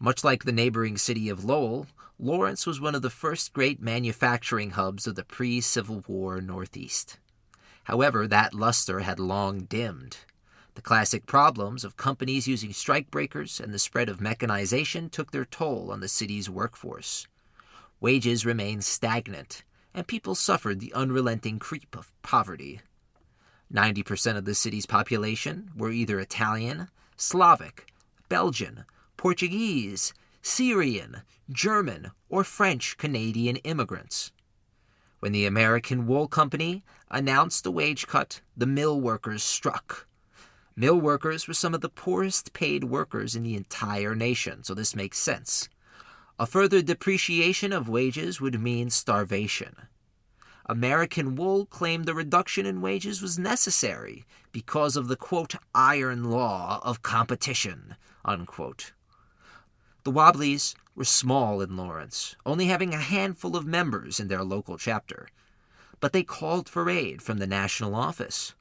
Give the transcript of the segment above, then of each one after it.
Much like the neighboring city of Lowell, Lawrence was one of the first great manufacturing hubs of the pre-Civil War Northeast. However, that luster had long dimmed. The classic problems of companies using strikebreakers and the spread of mechanization took their toll on the city's workforce. Wages remained stagnant, and people suffered the unrelenting creep of poverty. 90% of the city's population were either Italian, Slavic, Belgian, Portuguese, Syrian, German, or French-Canadian immigrants. When the American Wool Company announced a wage cut, the mill workers struck. Mill workers were some of the poorest paid workers in the entire nation, so this makes sense. A further depreciation of wages would mean starvation. American Wool claimed the reduction in wages was necessary because of the, quote, iron law of competition, unquote. The Wobblies were small in Lawrence, only having a handful of members in their local chapter, but they called for aid from the national office.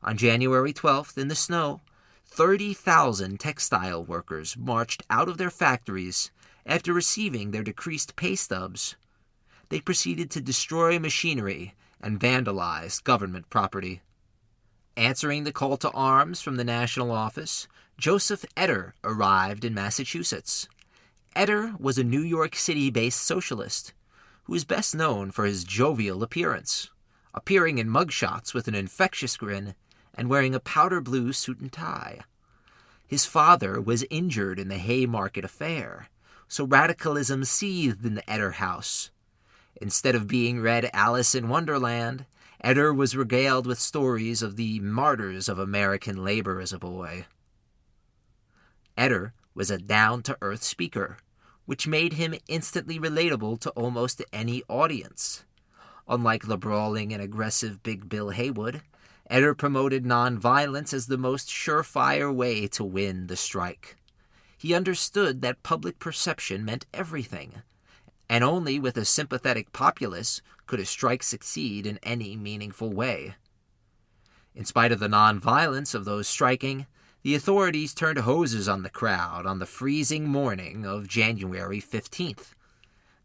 On January 12th, in the snow, 30,000 textile workers marched out of their factories after receiving their decreased pay stubs. They proceeded to destroy machinery and vandalize government property. Answering the call to arms from the national office, Joseph Eder arrived in Massachusetts. Eder was a New York City-based socialist who is best known for his jovial appearance, appearing in mugshots with an infectious grin and wearing a powder blue suit and tie. His father was injured in the Haymarket affair, so radicalism seethed in the Eder house. Instead of being read Alice in Wonderland, Eder was regaled with stories of the martyrs of American labor as a boy. Eder was a down-to-earth speaker, which made him instantly relatable to almost any audience. Unlike the brawling and aggressive Big Bill Haywood, Eder promoted nonviolence as the most surefire way to win the strike. He understood that public perception meant everything, and only with a sympathetic populace could a strike succeed in any meaningful way. In spite of the nonviolence of those striking, the authorities turned hoses on the crowd on the freezing morning of January 15th.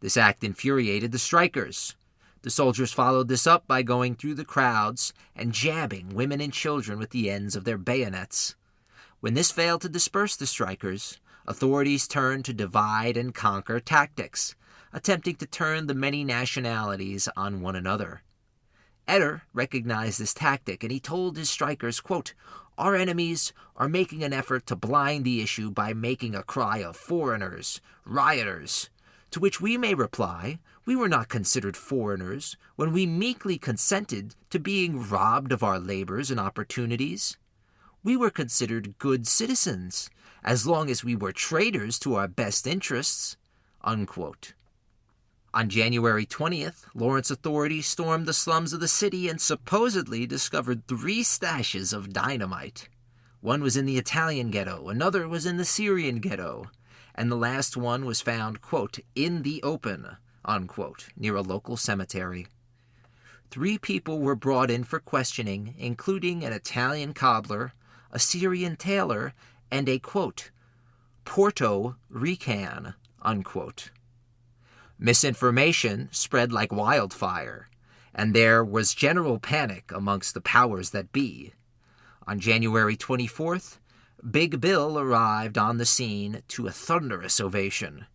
This act infuriated the strikers. The soldiers followed this up by going through the crowds and jabbing women and children with the ends of their bayonets. When this failed to disperse the strikers, authorities turned to divide-and-conquer tactics, attempting to turn the many nationalities on one another. Eder recognized this tactic, and he told his strikers, quote, "Our enemies are making an effort to blind the issue by making a cry of foreigners, rioters, to which we may reply, we were not considered foreigners when we meekly consented to being robbed of our labors and opportunities. We were considered good citizens, as long as we were traitors to our best interests," unquote. On January 20th, Lawrence authorities stormed the slums of the city and supposedly discovered 3 stashes of dynamite. One was in the Italian ghetto, another was in the Syrian ghetto, and the last one was found, quote, "in the open," unquote, near a local cemetery. 3 people were brought in for questioning, including an Italian cobbler, a Syrian tailor, and a, quote, Puerto Rican, unquote. Misinformation spread like wildfire, and there was general panic amongst the powers that be. On January 24th, Big Bill arrived on the scene to a thunderous ovation.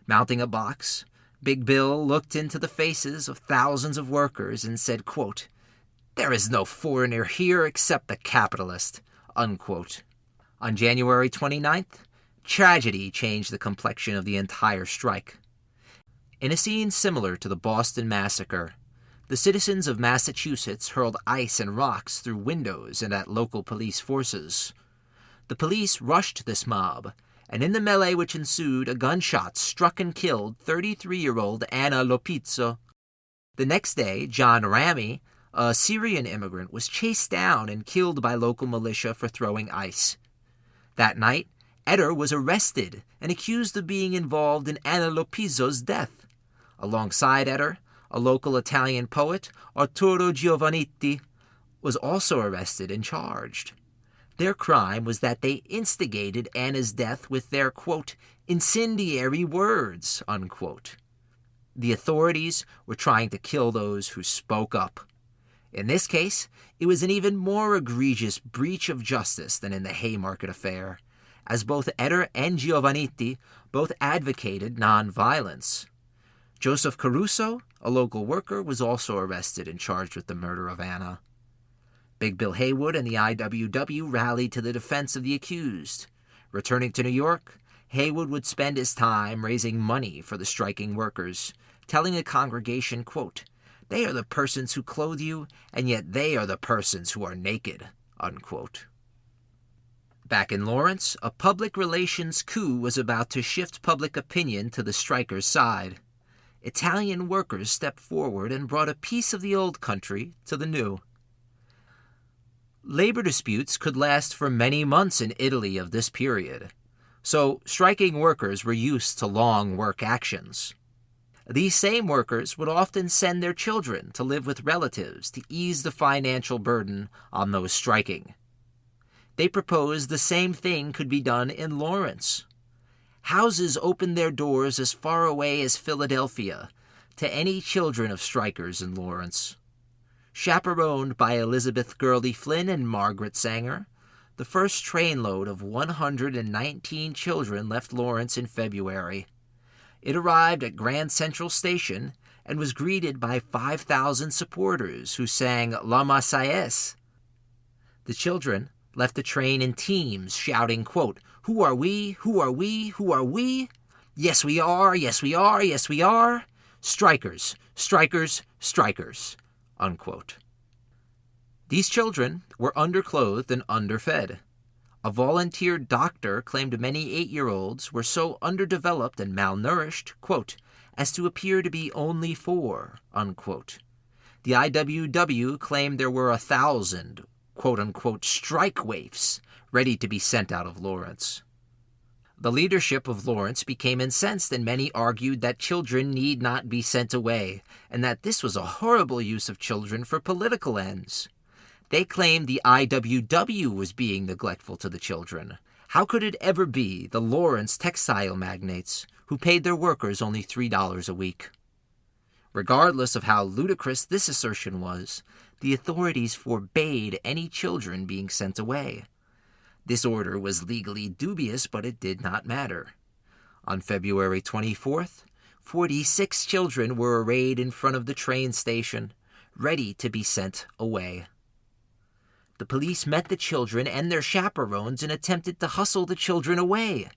Mounting a box, Big Bill looked into the faces of thousands of workers and said, quote, "There is no foreigner here except the capitalist," unquote. On January 29th, tragedy changed the complexion of the entire strike. In a scene similar to the Boston Massacre, the citizens of Massachusetts hurled ice and rocks through windows and at local police forces. The police rushed this mob, and in the melee which ensued, a gunshot struck and killed 33-year-old Anna Lopizzo. The next day, John Ramy, a Syrian immigrant, was chased down and killed by local militia for throwing ice. That night, Eder was arrested and accused of being involved in Anna Lopizzo's death. Alongside Eder, a local Italian poet, Arturo Giovannitti, was also arrested and charged. Their crime was that they instigated Anna's death with their, quote, incendiary words, unquote. The authorities were trying to kill those who spoke up. In this case, it was an even more egregious breach of justice than in the Haymarket affair, as both Etter and Giovannitti both advocated nonviolence. Joseph Caruso, a local worker, was also arrested and charged with the murder of Anna. Big Bill Haywood and the IWW rallied to the defense of the accused. Returning to New York, Haywood would spend his time raising money for the striking workers, telling the congregation, quote, "They are the persons who clothe you, and yet they are the persons who are naked," unquote. Back in Lawrence, a public relations coup was about to shift public opinion to the strikers' side. Italian workers stepped forward and brought a piece of the old country to the new. Labor disputes could last for many months in Italy of this period, so striking workers were used to long work actions. These same workers would often send their children to live with relatives to ease the financial burden on those striking. They proposed the same thing could be done in Lawrence. Houses opened their doors as far away as Philadelphia to any children of strikers in Lawrence. Chaperoned by Elizabeth Gurley Flynn and Margaret Sanger, the first trainload of 119 children left Lawrence in February. It arrived at Grand Central Station and was greeted by 5,000 supporters who sang La Marseillaise. The children left the train in teams, shouting, quote, "Who are we? Who are we? Who are we? Yes, we are. Yes, we are. Yes, we are. Strikers, strikers, strikers," unquote. These children were underclothed and underfed. A volunteer doctor claimed many 8-year-olds were so underdeveloped and malnourished, quote, as to appear to be only 4, unquote. The IWW claimed there were 1,000, quote-unquote, strike waifs ready to be sent out of Lawrence. The leadership of Lawrence became incensed, and many argued that children need not be sent away, and that this was a horrible use of children for political ends. They claimed the IWW was being neglectful to the children. How could it ever be the Lawrence textile magnates who paid their workers only $3 a week? Regardless of how ludicrous this assertion was, the authorities forbade any children being sent away. This order was legally dubious, but it did not matter. On February 24th, 46 children were arrayed in front of the train station, ready to be sent away. The police met the children and their chaperones and attempted to hustle the children away.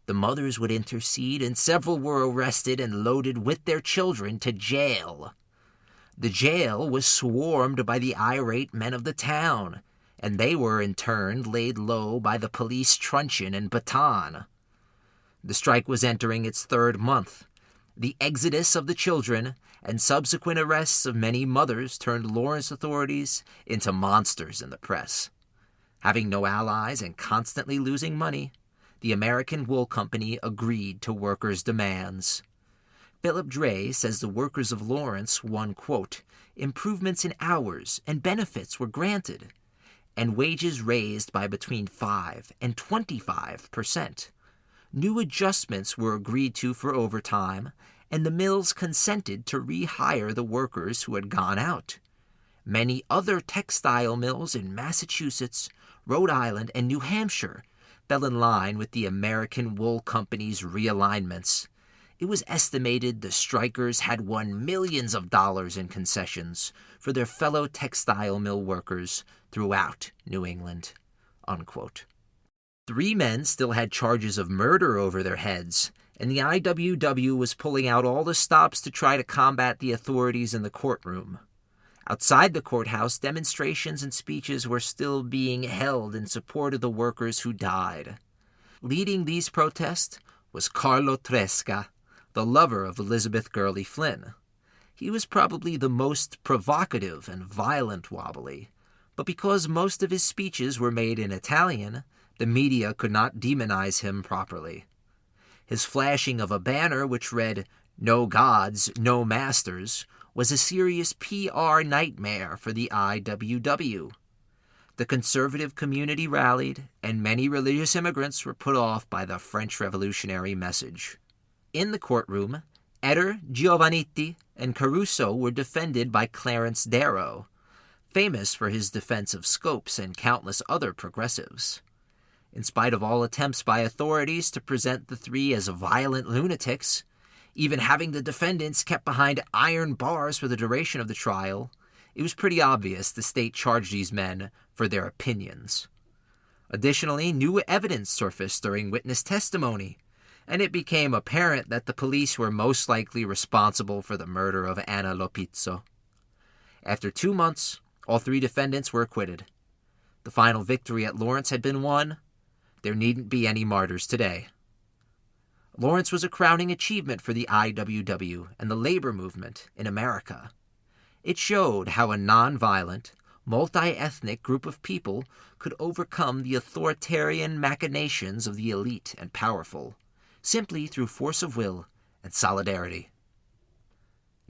The mothers would intercede, and several were arrested and loaded with their children to jail. The jail was swarmed by the irate men of the town, and they were in turn laid low by the police truncheon and baton. The strike was entering its 3rd month. The exodus of the children and subsequent arrests of many mothers turned Lawrence authorities into monsters in the press. Having no allies and constantly losing money, the American Wool Company agreed to workers' demands. Philip Dray says the workers of Lawrence won, quote, improvements in hours and benefits were granted, and wages raised by between 5 and 25%. New adjustments were agreed to for overtime, and the mills consented to rehire the workers who had gone out. Many other textile mills in Massachusetts, Rhode Island, and New Hampshire fell in line with the American Wool Company's realignments. It was estimated the strikers had won millions of dollars in concessions for their fellow textile mill workers throughout New England, unquote. 3 men still had charges of murder over their heads, and the IWW was pulling out all the stops to try to combat the authorities in the courtroom. Outside the courthouse, demonstrations and speeches were still being held in support of the workers who died. Leading these protests was Carlo Tresca, the lover of Elizabeth Gurley Flynn. He was probably the most provocative and violent Wobbly, but because most of his speeches were made in Italian, the media could not demonize him properly. His flashing of a banner which read, "No gods, no masters," was a serious PR nightmare for the IWW. The conservative community rallied, and many religious immigrants were put off by the French revolutionary message. In the courtroom, Etter, Giovannitti, and Caruso were defended by Clarence Darrow, famous for his defense of Scopes and countless other progressives. In spite of all attempts by authorities to present the three as violent lunatics, even having the defendants kept behind iron bars for the duration of the trial, it was pretty obvious the state charged these men for their opinions. Additionally, new evidence surfaced during witness testimony, and it became apparent that the police were most likely responsible for the murder of Anna Lopizzo. After 2 months, all 3 defendants were acquitted. The final victory at Lawrence had been won. There needn't be any martyrs today. Lawrence was a crowning achievement for the IWW and the labor movement in America. It showed how a nonviolent, multi-ethnic group of people could overcome the authoritarian machinations of the elite and powerful, simply through force of will and solidarity.